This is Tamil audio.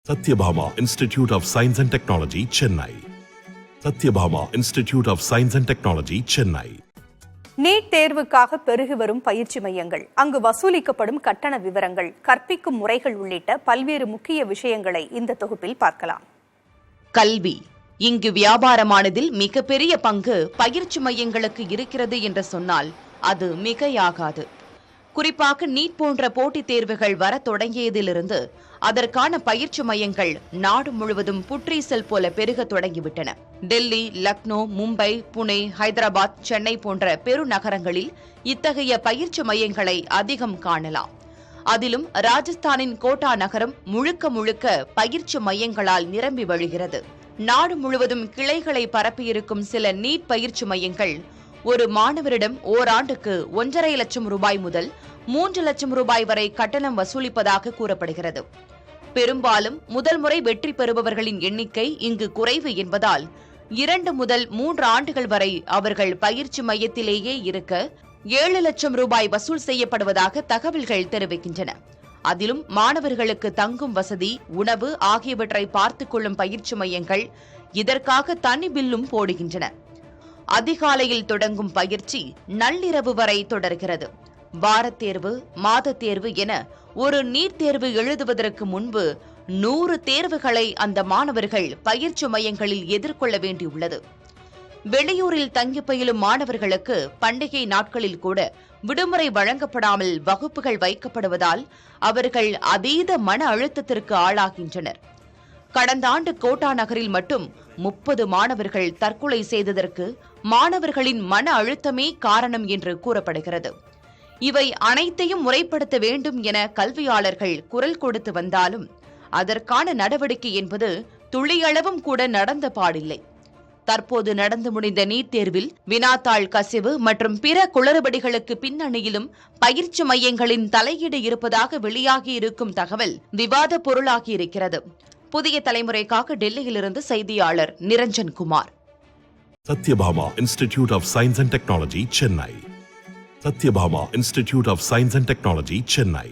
Satyabhama Institute of Science and Technology, Chennai. Satyabhama Institute of Science and Technology, Chennai. NEET தேர்வுக்காக பெருகி வரும் பயிற்சி மையங்கள், அங்கு வசூலிக்கப்படும் கட்டண விவரங்கள், கற்பிக்கும் முறைகள் உள்ளிட்ட பல்வேறு முக்கிய விஷயங்களை இந்த தொகுப்பில் பார்க்கலாம். கல்வி இங்கு வியாபாரமானதில் மிகப்பெரிய பங்கு பயிற்சி மையங்களுக்கு இருக்கிறது என்று சொன்னால் அது மிகையாகாது. குறிப்பாக நீட் போன்ற போட்டித் தேர்வுகள் வர தொடங்கியதிலிருந்து அதற்கான பயிற்சி மையங்கள் நாடு முழுவதும் புற்றீசல் போல பெருக தொடங்கிவிட்டன. டெல்லி, லக்னோ, மும்பை, புனே, ஹைதராபாத், சென்னை போன்ற பெருநகரங்களில் இத்தகைய பயிற்சி மையங்களை அதிகம் காணலாம். அதிலும் ராஜஸ்தானின் கோட்டா நகரம் முழுக்க முழுக்க பயிற்சி மையங்களால் நிரம்பி வழிகிறது. நாடு முழுவதும் கிளைகளை பரப்பியிருக்கும் சில நீட் பயிற்சி மையங்கள் ஒரு மாணவரிடம் ஓராண்டுக்கு 1.5 லட்சம் ரூபாய் முதல் 3 லட்சம் ரூபாய் வரை கட்டணம் வசூலிப்பதாக கூறப்படுகிறது. பெரும்பாலும் முதல் முறை வெற்றி பெறுபவர்களின் எண்ணிக்கை இங்கு குறைவு என்பதால் 2 முதல் 3 ஆண்டுகள் வரை அவர்கள் பயிற்சி மையத்திலேயே இருக்க 7 லட்சம் ரூபாய் வசூல் செய்யப்படுவதாக தகவல்கள் தெரிவிக்கின்றன. அதிலும் மாணவர்களுக்கு தங்கும் வசதி, உணவு ஆகியவற்றை பார்த்துக் கொள்ளும் பயிற்சி மையங்கள் இதற்காக தனி பில்லும் போடுகின்றன. அதிகாலையில் தொடங்கும் பயிற்சி நள்ளிரவு வரை தொடர்கிறது. வாரத் தேர்வு, மாதத் தேர்வு என ஒரு நீட் தேர்வு எழுதுவதற்கு முன்பு 100 தேர்வுகளை அந்த மாணவர்கள் பயிற்சி மையங்களில் எதிர்கொள்ள வேண்டியுள்ளது. வெளியூரில் தங்கி பயிலும் மாணவர்களுக்கு பண்டிகை நாட்களில் கூட விடுமுறை வழங்கப்படாமல் வகுப்புகள் வைக்கப்படுவதால் அவர்கள் அதீத மன அழுத்தத்திற்கு ஆளாகின்றனர். கடந்த ஆண்டு கோட்டா நகரில் மட்டும் 30 மாணவர்கள் தற்கொலை செய்ததற்கு மாணவர்களின் மன அழுத்தமே காரணம் என்று கூறப்படுகிறது. இவை அனைத்தையும் முறைப்படுத்த வேண்டும் என கல்வியாளர்கள் குரல் கொடுத்து வந்தாலும் அதற்கான நடவடிக்கை என்பது துளியளவும் கூட நடந்த பாடில்லை. தற்போது நடந்து முடிந்த நீட் தேர்வில் வினாத்தாள் கசிவு மற்றும் பிற குளறுபடிகளுக்கு பின்னணியிலும் பயிற்சி மையங்களின் தலையீடு இருப்பதாக வெளியாகியிருக்கும் தகவல் விவாத பொருளாகியிருக்கிறது. புதிய தலைமுறைக்காக டெல்லியிலிருந்து செய்தியாளர் Niranjan Kumar. Satyabhama Institute of Science and Technology, Chennai. Satyabhama Institute of Science and Technology, Chennai.